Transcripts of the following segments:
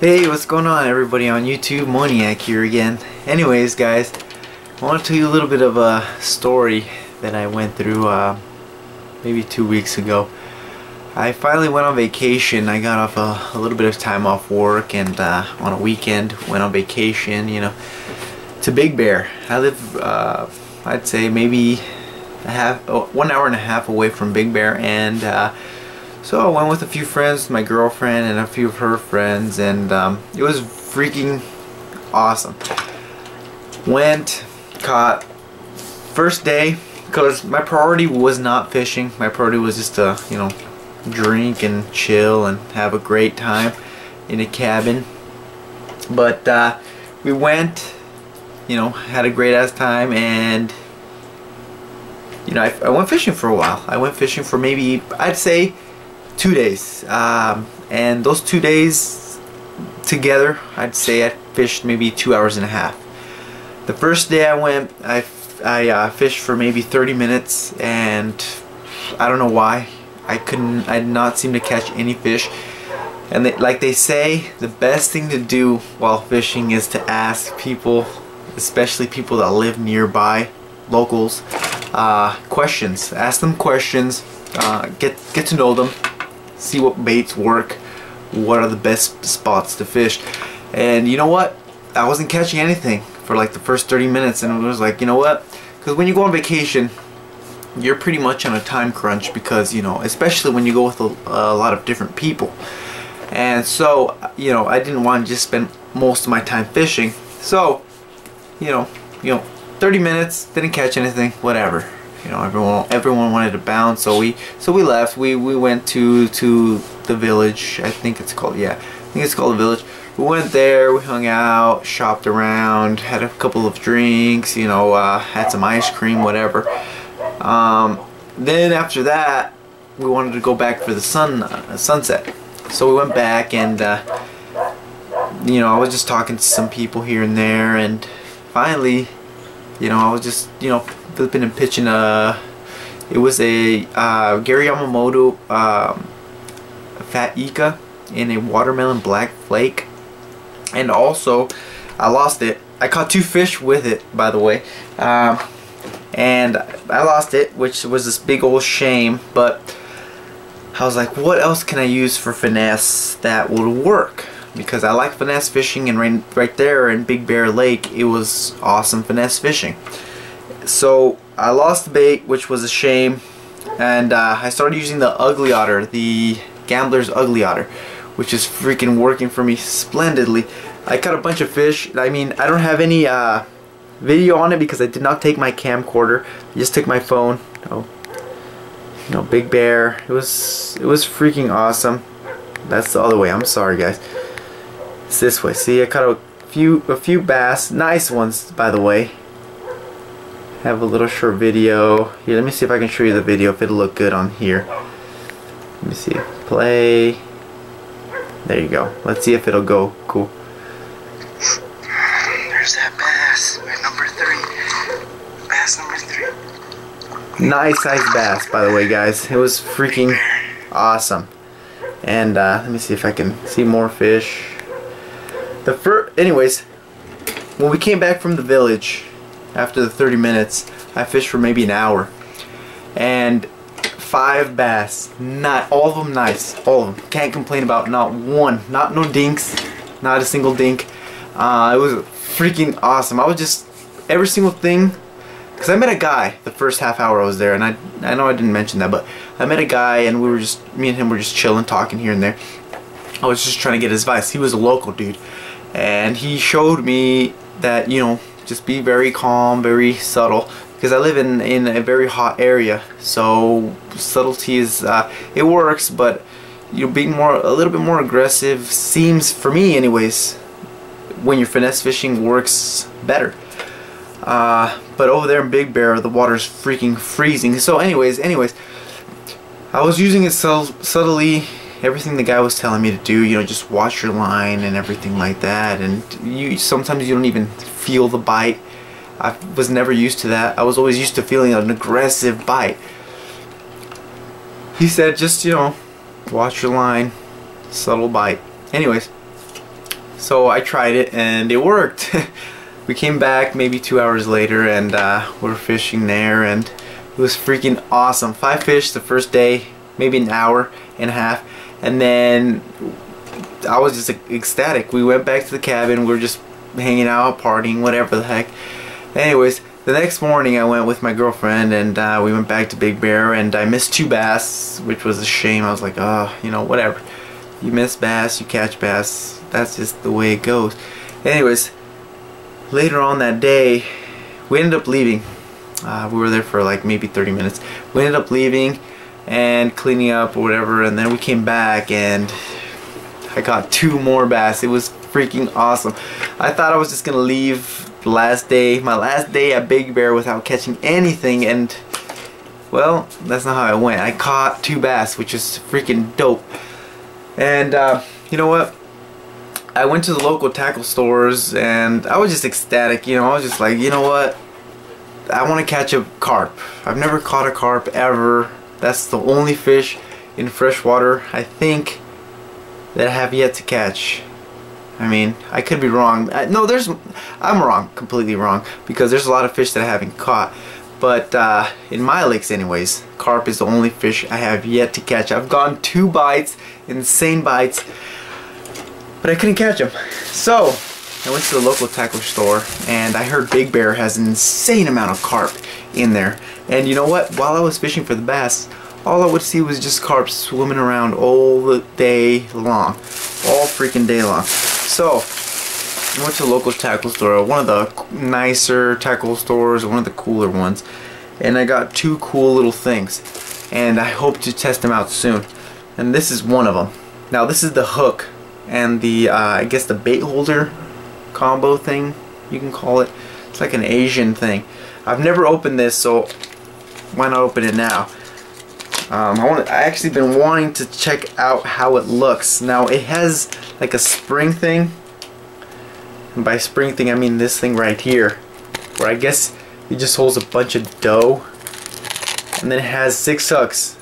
Hey, what's going on everybody on YouTube? Moniac here again. Anyways guys, I want to tell you a little bit of a story that I went through maybe 2 weeks ago. I finally went on vacation. I got off a little bit of time off work and on a weekend went on vacation, you know, to Big Bear. I live I'd say maybe 1 hour and a half away from Big Bear, and so I went with a few friends, my girlfriend and a few of her friends, and it was freaking awesome. Went, caught, first day, because my priority was not fishing. My priority was just to, you know, drink and chill and have a great time in a cabin. But we went, you know, had a great ass time, and you know, I went fishing for a while. I went fishing for maybe, I'd say, 2 days, and those 2 days together, I'd say I fished maybe 2 hours and a half. The first day I went, I fished for maybe 30 minutes, and I don't know why I did not seem to catch any fish. And like they say, the best thing to do while fishing is to ask people, especially people that live nearby, locals, questions. Ask them questions, get to know them, see what baits work, what are the best spots to fish. And you know what, I wasn't catching anything for like the first 30 minutes, and it was like, you know what, because when you go on vacation you're pretty much on a time crunch, because, you know, especially when you go with a lot of different people. And so, you know, I didn't want to just spend most of my time fishing. So, you know 30 minutes, didn't catch anything, whatever. You know, everyone wanted to bounce, so we left. We went to the village. I think it's called, yeah, I think it's called the village. We went there, we hung out, shopped around, had a couple of drinks, you know, had some ice cream, whatever. Then after that, we wanted to go back for the sunset. So we went back, and you know, I was just talking to some people here and there, and finally, you know, I was just, you know, flipping and pitching it was a Gary Yamamoto Fat Ika in a watermelon black flake. And also, I lost it. I caught 2 fish with it, by the way. And I lost it, which was this big old shame. But I was like, what else can I use for finesse that would work? Because I like finesse fishing, and right there in Big Bear Lake, it was awesome finesse fishing. So I lost the bait, which was a shame, and I started using the ugly otter, the Gambler's ugly otter, which is freaking working for me splendidly. I caught a bunch of fish. I mean, I don't have any video on it because I did not take my camcorder. I just took my phone. Oh, you know, Big Bear. It was freaking awesome. That's the other way. I'm sorry, guys. It's this way. See, I caught a few bass, nice ones, by the way. Have a little short video here. Let me see if I can show you the video, if it'll look good on here. Let me see. Play. There you go. Let's see if it'll go cool. There's that bass, number 3. Bass number 3. Nice sized bass, by the way, guys. It was freaking awesome. And let me see if I can see more fish. Anyways, when we came back from the village after the 30 minutes, I fished for maybe an hour, and 5 bass. Not all of them nice, all of them. Can't complain about not one, no dinks, not a single dink. It was freaking awesome. I was just, every single thing, because I met a guy the first half hour I was there, and I know I didn't mention that, but I met a guy, and me and him were just chilling, talking here and there. I was just trying to get his advice. He was a local dude, and he showed me that, you know, just be very calm, very subtle, because I live in a very hot area, so subtlety is it works, but you know, being a little bit more aggressive seems, for me anyways, when you're finesse fishing, works better. But over there in Big Bear, the water's freaking freezing. So anyways, I was using it subtly. Everything the guy was telling me to do, you know, just watch your line and everything like that, and sometimes you don't even feel the bite. I was never used to that. I was always used to feeling an aggressive bite. He said, just, you know, watch your line, subtle bite. Anyways, So I tried it and it worked. We came back maybe 2 hours later and we were fishing there, and it was freaking awesome. 5 fish the first day, maybe an hour and a half, and then I was just ecstatic. We went back to the cabin, we were just hanging out, partying, whatever the heck. Anyways, the next morning I went with my girlfriend and we went back to Big Bear, and I missed 2 bass, which was a shame. I was like, oh, you know, whatever. You miss bass, you catch bass. That's just the way it goes. Anyways, later on that day, we ended up leaving. We were there for like maybe 30 minutes. We ended up leaving and cleaning up or whatever, and then we came back and I got 2 more bass. It was freaking awesome. I thought I was just gonna leave the last day, my last day at Big Bear, without catching anything, and well, that's not how it went. I caught 2 bass, which is freaking dope. And you know what? I went to the local tackle stores and I was just ecstatic. You know, I was just like, you know what? I want to catch a carp. I've never caught a carp ever. That's the only fish in freshwater, I think, that I have yet to catch. I mean, I could be wrong. No, I'm wrong, completely wrong, because there's a lot of fish that I haven't caught. But in my lakes anyways, carp is the only fish I have yet to catch. I've gone 2 bites, insane bites, but I couldn't catch them. So I went to the local tackle store and I heard Big Bear has an insane amount of carp in there. And you know what? While I was fishing for the bass, all I would see was just carp swimming around all the day long. All freaking day long. So I went to the local tackle store, one of the nicer tackle stores, one of the cooler ones, and I got 2 cool little things, and I hope to test them out soon. And this is one of them. Now this is the hook and the I guess the bait holder combo thing, you can call it. It's like an Asian thing. I've never opened this, so why not open it now? I actually been wanting to check out how it looks. Now it has like a spring thing, and by spring thing I mean this thing right here, where I guess it just holds a bunch of dough, and then it has 6 hooks.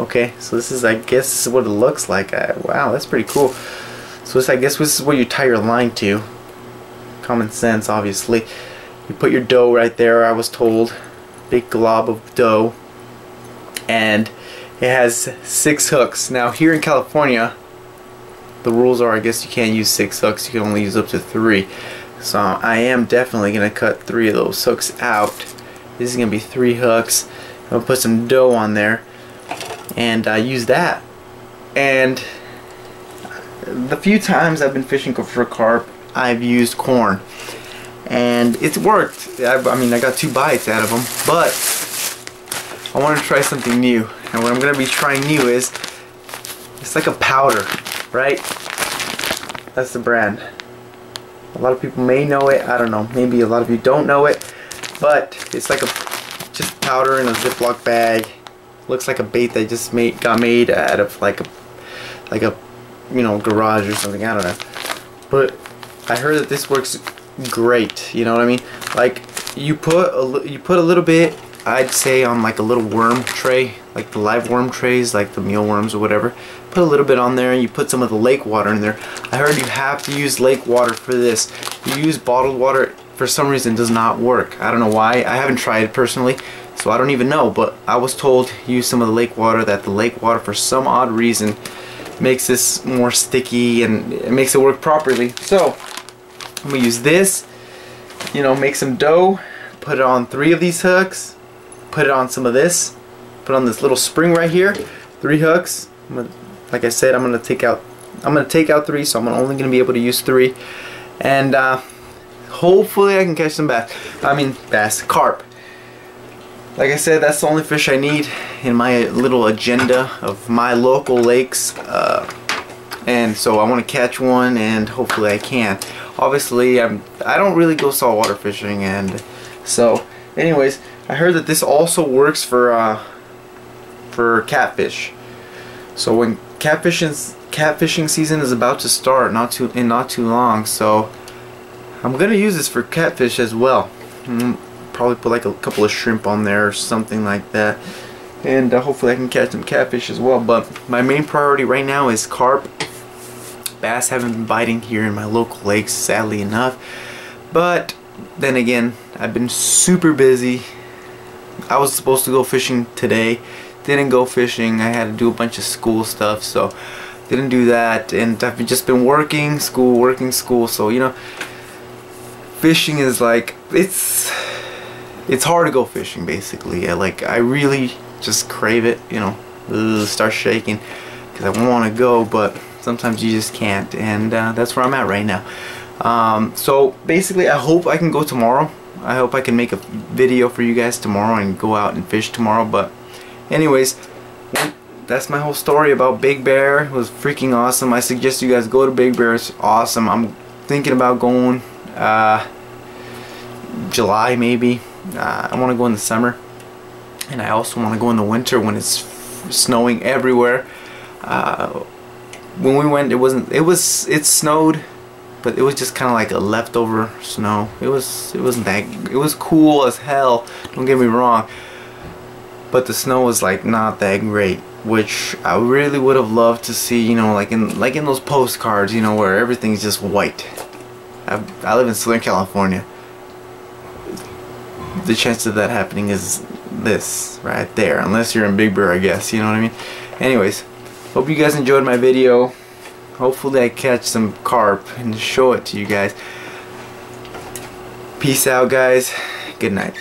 Okay, so this is, I guess this is what it looks like. Wow, that's pretty cool. So this, I guess this is where you tie your line to. Common sense, obviously. You put your dough right there, I was told. Big glob of dough. And it has 6 hooks. Now here in California, the rules are, I guess you can't use 6 hooks, you can only use up to 3. So I am definitely going to cut 3 of those hooks out. This is going to be 3 hooks. I'm going to put some dough on there and use that. And the few times I've been fishing for carp, I've used corn, and it's worked. I mean, I got 2 bites out of them, but I want to try something new. And what I'm going to be trying new is, it's like a powder, right? That's the brand. A lot of people may know it, I don't know, maybe a lot of you don't know it, but it's like a just powder in a Ziploc bag. Looks like a bait that just got made out of like a you know, garage or something, I don't know. But I heard that this works great, you know what I mean? Like you put a little bit, I'd say, on like a little worm tray, like the live worm trays, like the mealworms or whatever. Put a little bit on there and you put some of the lake water in there. I heard you have to use lake water for this. You use bottled water, for some reason, does not work. I don't know why. I haven't tried it personally, so I don't even know, but I was told use some of the lake water, that the lake water for some odd reason makes this more sticky and it makes it work properly. So I'm gonna use this, you know, make some dough, put it on 3 of these hooks, put it on some of this, put on this little spring right here, 3 hooks. Like I said, I'm gonna take out 3, so I'm only gonna be able to use 3, and hopefully I can catch some carp. Like I said, that's the only fish I need in my little agenda of my local lakes, and so I want to catch one, and hopefully I can. Obviously, I don't really go saltwater fishing, and so anyways, I heard that this also works for catfish. So when catfishing season is about to start, not too long, so I'm gonna use this for catfish as well. Probably put like a couple of shrimp on there or something like that, and hopefully I can catch some catfish as well. But my main priority right now is carp, Bass haven't been biting here in my local lakes, sadly enough. But then again, I've been super busy. I was supposed to go fishing today, didn't go fishing. I had to do a bunch of school stuff, so didn't do that. And I've just been working school. So you know, fishing is like, it's hard to go fishing basically. I really just crave it, you know, start shaking because I want to go, but sometimes you just can't, and that's where I'm at right now. So basically, I hope I can go tomorrow. I hope I can make a video for you guys tomorrow and go out and fish tomorrow. But anyways, that's my whole story about Big Bear. It was freaking awesome. I suggest you guys go to Big Bear. It's awesome. I'm thinking about going July maybe. I want to go in the summer, and I also want to go in the winter when it's snowing everywhere. When we went, it snowed, but it was just kind of like a leftover snow. It was cool as hell, don't get me wrong, but the snow was like not that great, which I really would have loved to see, you know, like in those postcards, you know, where everything's just white. I live in Southern California. The chance of that happening is this right there, unless you're in Big Bear, I guess, you know what I mean. Anyways, hope you guys enjoyed my video. Hopefully I catch some carp and show it to you guys. Peace out, guys. Good night.